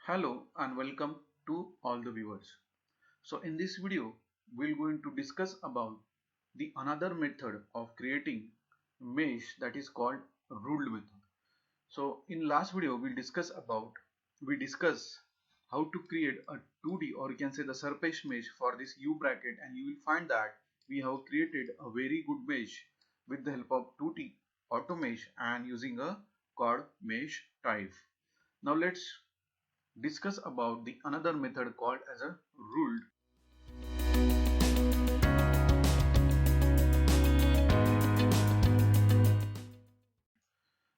Hello and welcome to all the viewers. So in this video we're going to discuss about the another method of creating mesh that is called ruled method. So in last video we discuss how to create a 2D or you can say the surface mesh for this U bracket, and you will find that we have created a very good mesh with the help of 2D auto mesh and using a chord mesh type. Now let's discuss about the another method called as a ruled.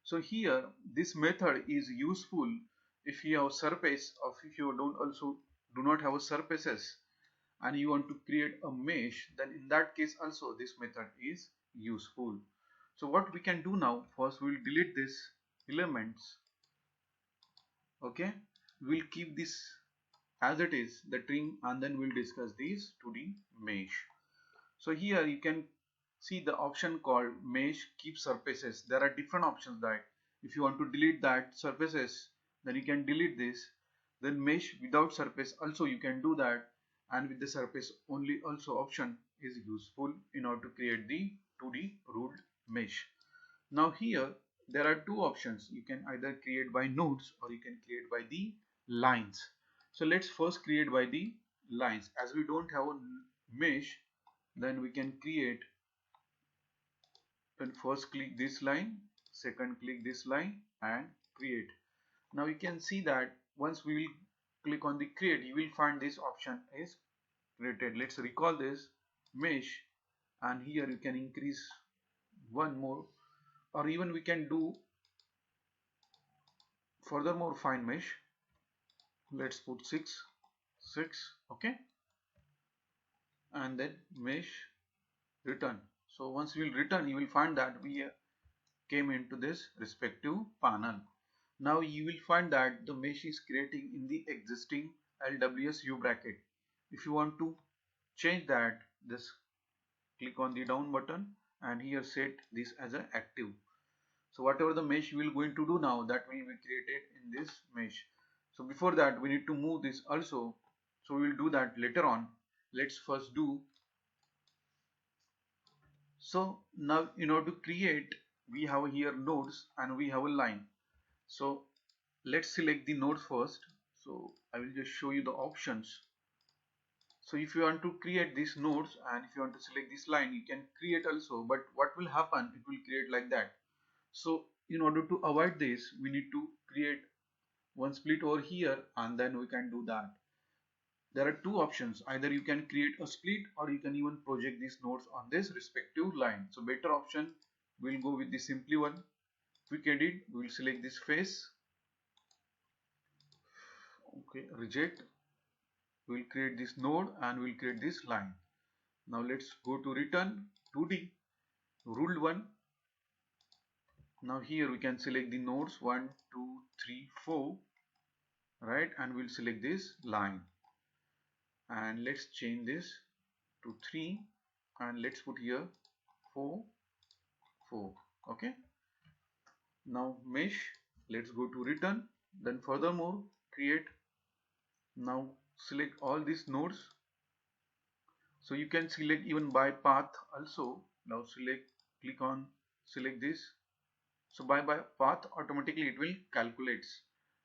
So here this method is useful if you have surface or if you don't also do not have surfaces and you want to create a mesh, then in that case also this method is useful. So what we can do now, first we will delete these elements. Okay, we'll keep this as it is, the trim, and then we'll discuss these 2D mesh. So here you can see the option called mesh keep surfaces. There are different options that if you want to delete that surfaces, then you can delete this. Then mesh without surface also you can do that, and with the surface only also option is useful in order to create the 2D ruled mesh. Now here there are two options. You can either create by nodes or you can create by the lines. So let's first create by the lines. As we don't have a mesh, then we can create. Then first click this line, second click this line and create. Now you can see that once we will click on the create, you will find this option is created. Let's recall this mesh, and here you can increase one more, or even we can do furthermore fine mesh. Let's put 6. Okay, and then mesh return. So once we will return, you will find that we came into this respective panel. Now you will find that the mesh is creating in the existing LWS U bracket. If you want to change that, just click on the down button and here set this as an active. So whatever the mesh we will going to do now, that will be created in this mesh. So before that we need to move this also, so we will do that later on. Let's first do. So now in order to create, we have here nodes and we have a line. So let's select the node first. So I will just show you the options. So if you want to create these nodes and if you want to select this line, you can create also, but what will happen, it will create like that. So in order to avoid this, we need to create one split over here and then we can do that. There are two options. Either you can create a split or you can even project these nodes on this respective line. So better option, we'll go with the simply one. Quick edit, we'll select this face. Okay, reject. We'll create this node and we'll create this line. Now let's go to return 2D ruled one. Now here we can select the nodes 1, 2, 3, 4, right, and we'll select this line and let's change this to 3 and let's put here 4, 4. Okay, now mesh, let's go to return, then furthermore create. Now select all these nodes. So you can select even by path also. Now click on select this. So by path automatically it will calculates,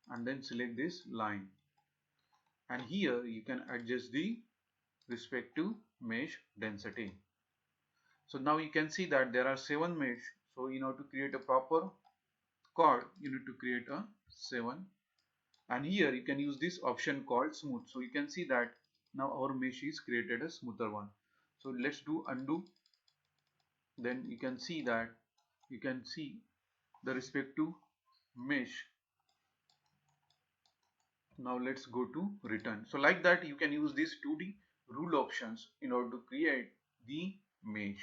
and then select this line. And here you can adjust the respective mesh density. So now you can see that there are 7 mesh. So in order to create a proper chord, you need to create a 7. And here you can use this option called smooth. So you can see that now our mesh is created a smoother one. So let's do undo. Then you can see that the respective mesh. Now let's go to return. So like that you can use these 2D rule options in order to create the mesh.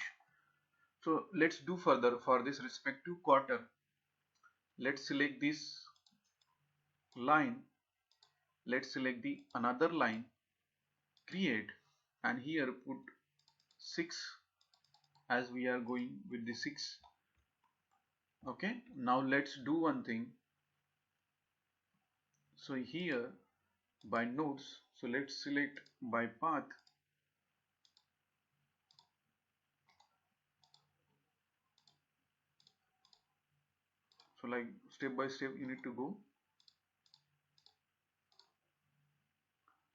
So let's do further for this respective quarter. Let's select this line. Let's select the another line, create, and here put 6 as we are going with the 6. Okay, now let's do one thing. So here by nodes. So let's select by path. So like step by step you need to go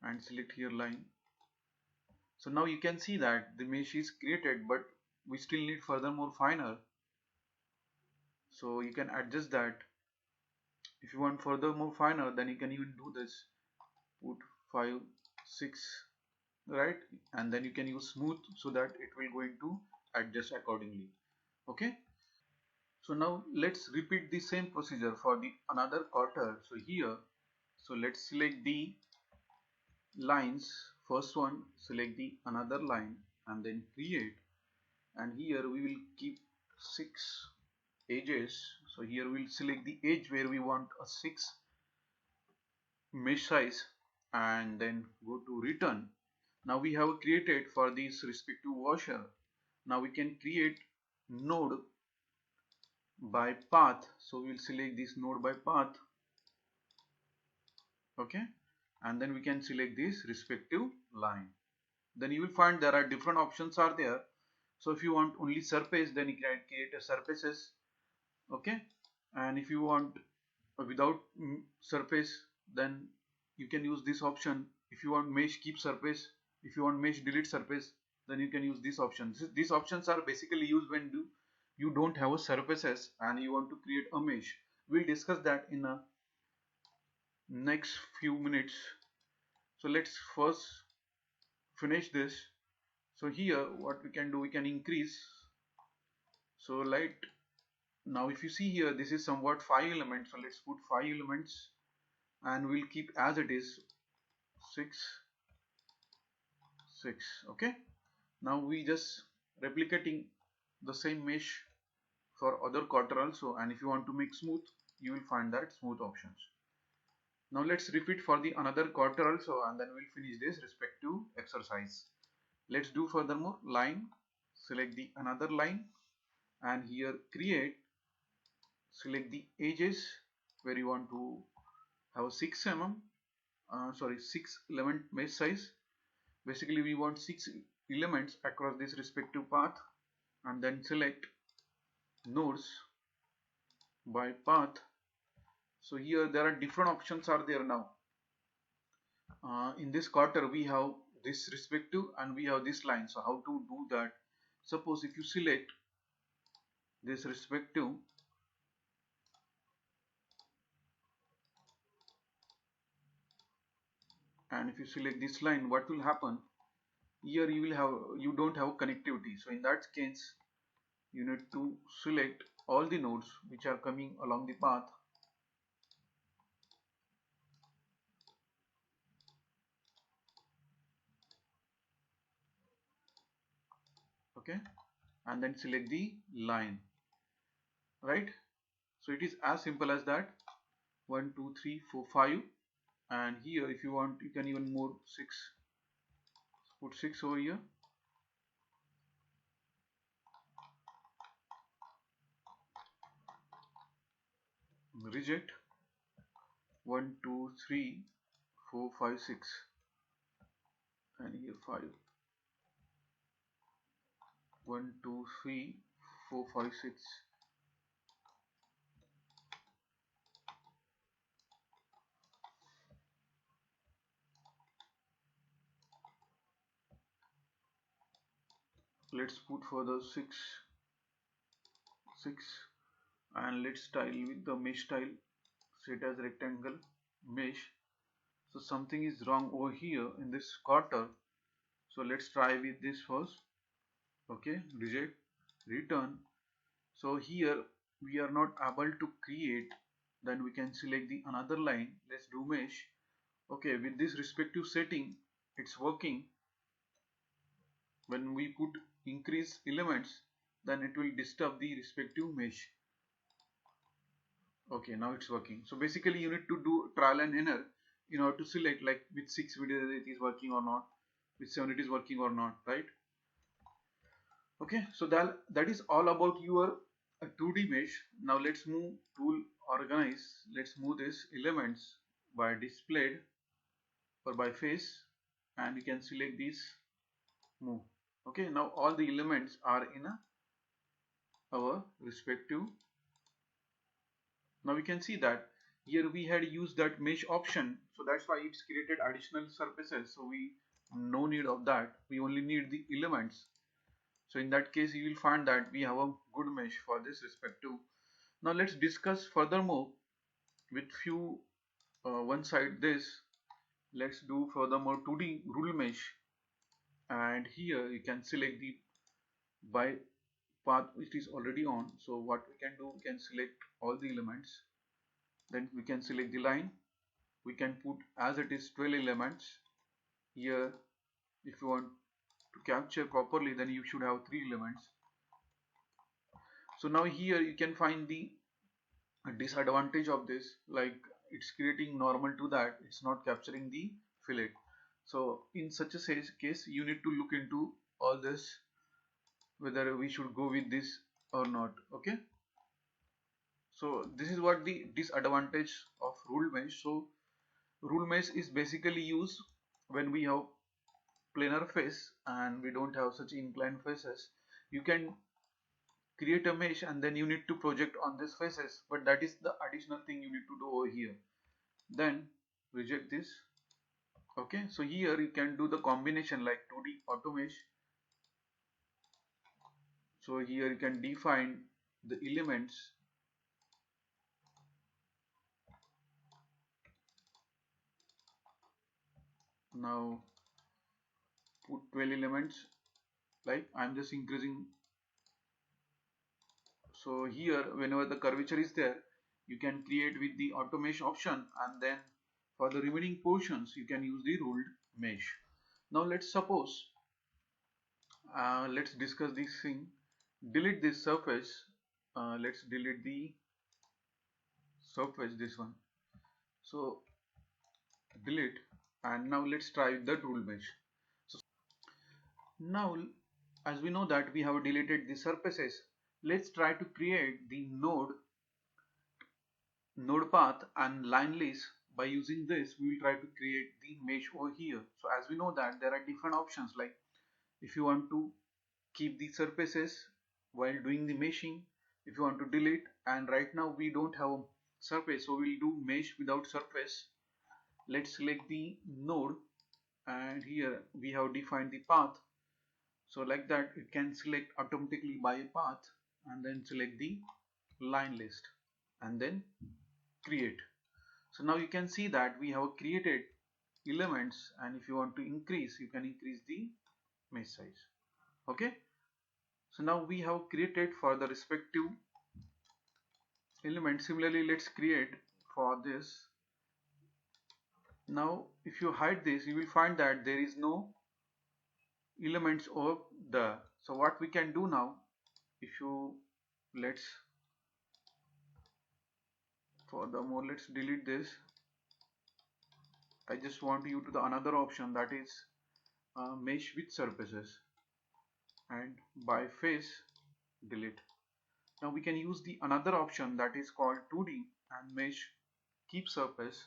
and select here line. So now you can see that the mesh is created, but we still need furthermore finer. So you can adjust that. If you want furthermore finer, then you can even do this. Put 5, 6, right? And then you can use smooth so that it will going to adjust accordingly. Okay. So now let's repeat the same procedure for the another quarter. So here, so let's select the lines. First one, select the another line and then create. And here we will keep 6 edges. So here we'll select the edge where we want a 6 mesh size and then go to return. Now we have created for this respective washer. Now we can create node by path. So we'll select this node by path. Okay, and then we can select this respective line. Then you will find there are different options are there. So if you want only surface, then you can create a surfaces. Okay, and if you want without surface, then you can use this option. If you want mesh keep surface, if you want mesh delete surface, then you can use this option. These options are basically used when you don't have a surfaces and you want to create a mesh. We'll discuss that in a next few minutes. So let's first finish this. So here what we can do, we can increase. So like now if you see here, this is somewhat 5 elements. So let's put 5 elements and we'll keep as it is 6, 6. Okay, now we just replicating the same mesh for other quarter also, and if you want to make smooth, you will find that smooth options. Now let's repeat for the another quarter also, and then we'll finish this respective exercise. Let's do furthermore line, select the another line and here create, select the edges where you want to have 6 mm, 6 element mesh size. Basically we want 6 elements across this respective path, and then select nodes by path. So here there are different options are there now. In this quarter we have this respective and we have this line. So how to do that? Suppose if you select this respective and if you select this line, what will happen? Here you don't have connectivity. So in that case you need to select all the nodes which are coming along the path. Okay, and then select the line, right? So it is as simple as that. 1 2 3 4 5, and here if you want you can even more 6, put 6 over here. Reject 1 2 3 4 5 6, and here 5, 1 2 3 4 5 6. Let's put further 6, 6, and let's style with the mesh style, set as rectangle mesh. So something is wrong over here in this quarter. So let's try with this first. Okay, reject, return. So here we are not able to create, then we can select the another line. Let's do mesh. Okay, with this respective setting it's working. When we put increase elements, then it will disturb the respective mesh. Okay, now it's working. So basically you need to do trial and error in order to select like with 6 whether it is working or not, with 7 it is working or not, right? Okay, so that is all about your 2D mesh. Now let's move tool organize. Let's move this elements by displayed. or by face, and you can select this move. Okay, now all the elements are in our respective. Now we can see that here we had used that mesh option, so that's why it's created additional surfaces. So we no need of that, we only need the elements. So in that case you will find that we have a good mesh for this respective. Now let's discuss furthermore with few one side this. Let's do furthermore 2D rule mesh, and here you can select the by path which is already on. So what we can do, we can select all the elements, then we can select the line, we can put as it is 12 elements here. If you want to capture properly, then you should have 3 elements. So now here you can find the disadvantage of this, like it's creating normal to that, it's not capturing the fillet. So in such a case you need to look into all this, whether we should go with this or not. Okay, so this is what the disadvantage of ruled mesh. So rule mesh is basically used when we have planar face and we don't have such inclined faces. You can create a mesh and then you need to project on these faces, but that is the additional thing you need to do over here. Then reject this. Okay, so here you can do the combination like 2D auto mesh. So here you can define the elements. Now put 12 elements, like I'm just increasing. So here whenever the curvature is there, you can create with the auto mesh option, and then for the remaining portions you can use the ruled mesh. Now let's suppose let's discuss this thing. Delete this surface. Let's delete the surface, this one. So delete, and now let's try the rule mesh. So now as we know that we have deleted the surfaces, let's try to create the node path and line list. By using this we will try to create the mesh over here. So as we know that there are different options, like if you want to keep the surfaces while doing the meshing, if you want to delete, and right now we don't have a surface, so we'll do mesh without surface. Let's select the node, and here we have defined the path. So like that it can select automatically by a path, and then select the line list and then create. So now you can see that we have created elements, and if you want to increase, you can increase the mesh size. Okay, so now we have created for the respective element. Similarly, let's create for this. Now if you hide this, you will find that there is no elements over there. So what we can do now, if you let's furthermore let's delete this. I just want you to the another option, that is mesh with surfaces, and by face delete. Now we can use the another option that is called 2D and mesh keep surface.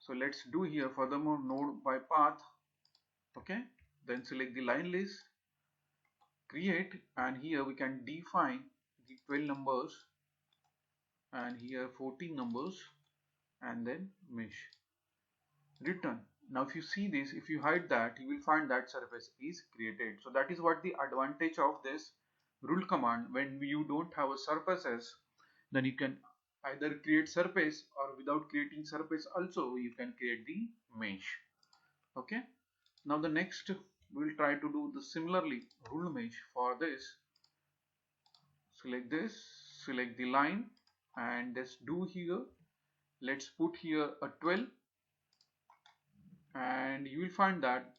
So let's do here furthermore node by path. Okay, then select the line list, create, and here we can define the 12 numbers, and here 14 numbers, and then mesh, return. Now if you see this, if you hide that, you will find that surface is created. So that is what the advantage of this rule command. When you don't have a surfaces, then you can either create surface, or without creating surface also you can create the mesh. Okay, now the next we'll try to do the similarly rule mesh. For this, select this, select the line, and let's do here, let's put here a 12, and you will find that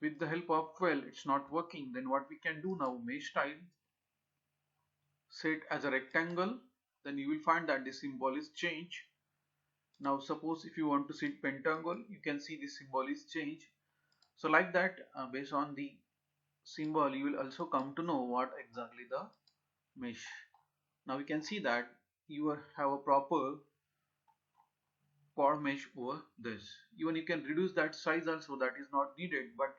with the help of 12 it's not working. Then what we can do now, mesh style, set as a rectangle, then you will find that the symbol is changed. Now suppose if you want to set pentagon, you can see the symbol is changed. So like that, based on the symbol you will also come to know what exactly the mesh. Now we can see that you have a proper chord mesh over this. Even you can reduce that size also, that is not needed, but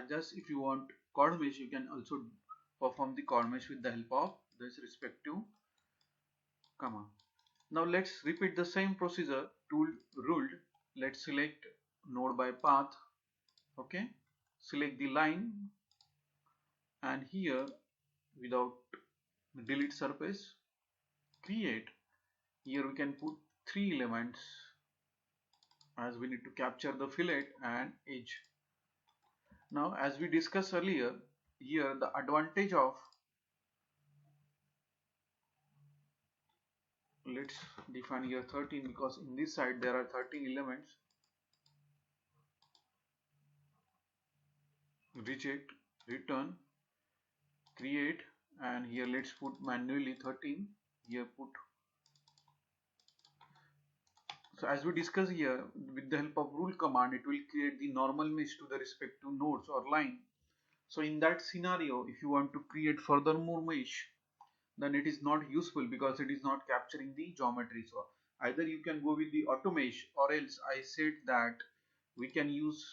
just if you want chord mesh, you can also perform the chord mesh with the help of this respective comma. Now let's repeat the same procedure. Tool ruled, let's select node by path. Okay, select the line, and here without delete surface, create. Here we can put 3 elements, as we need to capture the fillet and edge. Now as we discussed earlier, here the advantage of, let's define here 13, because in this side there are 13 elements. Reject, return, create, and here let's put manually 13. Here put. So as we discuss here, with the help of rule command, it will create the normal mesh to the respective nodes or line. So in that scenario, if you want to create furthermore mesh, then it is not useful because it is not capturing the geometry. So either you can go with the auto mesh, or else I said that we can use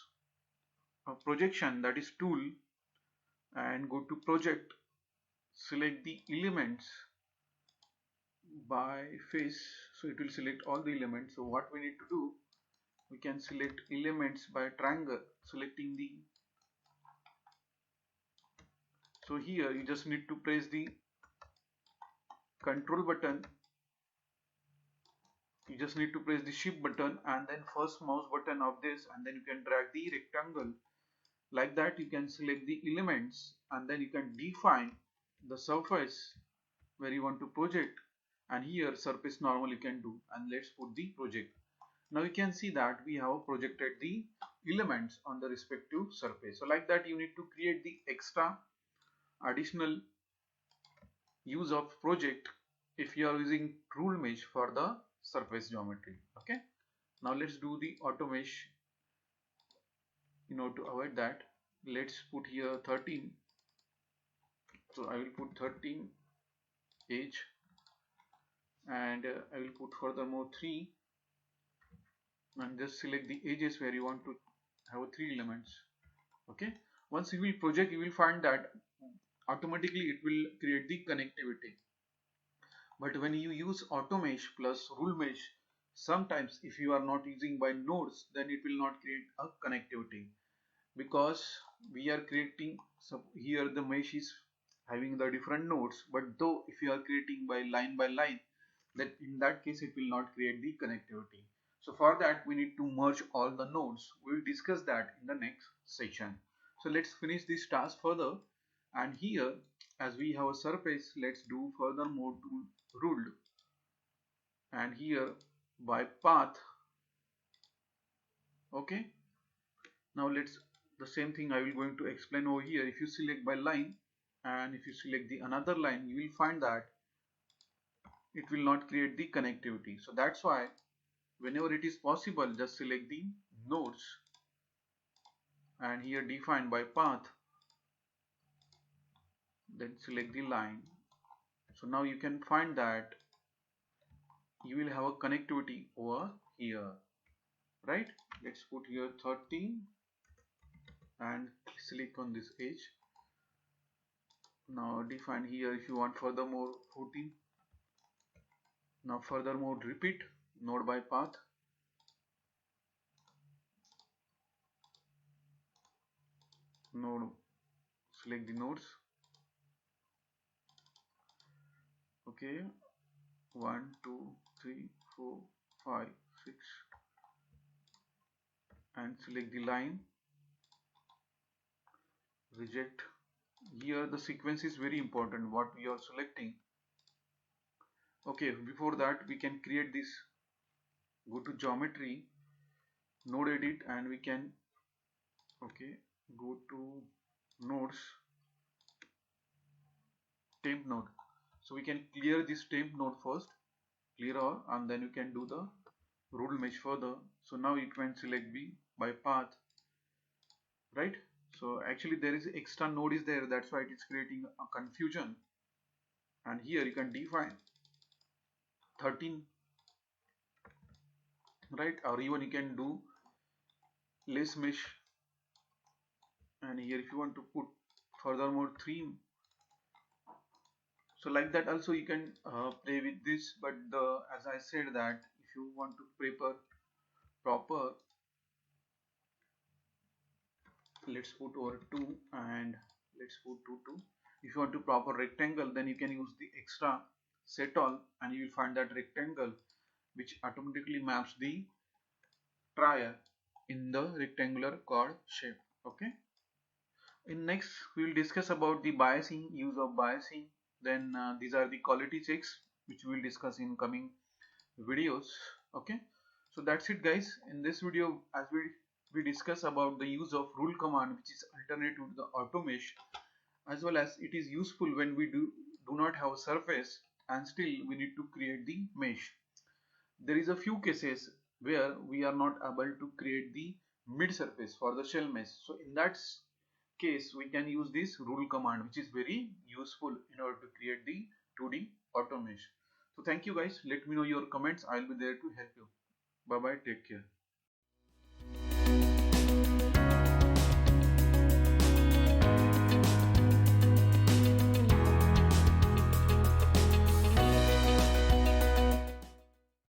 a projection, that is tool, and go to project, select the elements by face. So it will select all the elements. So what we need to do, we can select elements by triangle, selecting the, so here you just need to press the control button, you just need to press the shift button and then first mouse button of this, and then you can drag the rectangle. Like that you can select the elements, and then you can define the surface where you want to project, and here surface normal you can do, and let's put the project. Now you can see that we have projected the elements on the respective surface. So like that you need to create the extra additional use of project if you are using rule mesh for the surface geometry. Okay, now let's do the auto mesh. In order to avoid that, let's put here 13. So I will put 13 edge, and I will put furthermore 3, and just select the edges where you want to have 3 elements. Okay, once you will project, you will find that automatically it will create the connectivity. But when you use auto mesh plus rule mesh, sometimes if you are not using by nodes, then it will not create a connectivity, because we are creating, so here the mesh is having the different nodes, but though if you are creating by line, then in that case it will not create the connectivity. So for that we need to merge all the nodes. We will discuss that in the next section. So let's finish this task further, and here as we have a surface, let's do furthermore to ruled, and here by path. Okay, now let's, the same thing I will going to explain over here. If you select by line, and if you select the another line, you will find that it will not create the connectivity. So that's why whenever it is possible, just select the nodes, and here define by path, then select the line. So now you can find that you will have a connectivity over here, right? Let's put here 13 and select on this edge. Now define here if you want furthermore 14. Now furthermore repeat node by path, node, select the nodes. Okay, 1 2 3 4 5 6, and select the line. Reject. Here the sequence is very important what we are selecting. Okay, before that we can create this. Go to geometry, node edit, and we can, okay, go to nodes, temp node. So we can clear this temp node first, clear all, and then you can do the rule mesh further. So now you can select B by path, right? So actually there is extra node is there, that's why it is creating a confusion. And here you can define 13 right? Or even you can do less mesh, and here if you want to put furthermore 3, so like that also you can play with this. But as I said that if you want to prepare proper, let's put over 2 and let's put 2 2. If you want to proper rectangle, then you can use the extra set all and you will find that rectangle which automatically maps the triad in the rectangular chord shape. Okay, in next we will discuss about the biasing, use of biasing. Then these are the quality checks which we will discuss in coming videos. Okay, so that's it guys. In this video, as we discuss about the use of rule command, which is alternative to the auto mesh, as well as it is useful when we do not have a surface and still we need to create the mesh. There is a few cases where we are not able to create the mid surface for the shell mesh. So in that case we can use this rule command, which is very useful in order to create the 2D auto mesh. So thank you guys. Let me know your comments. I'll be there to help you. Bye bye. Take care.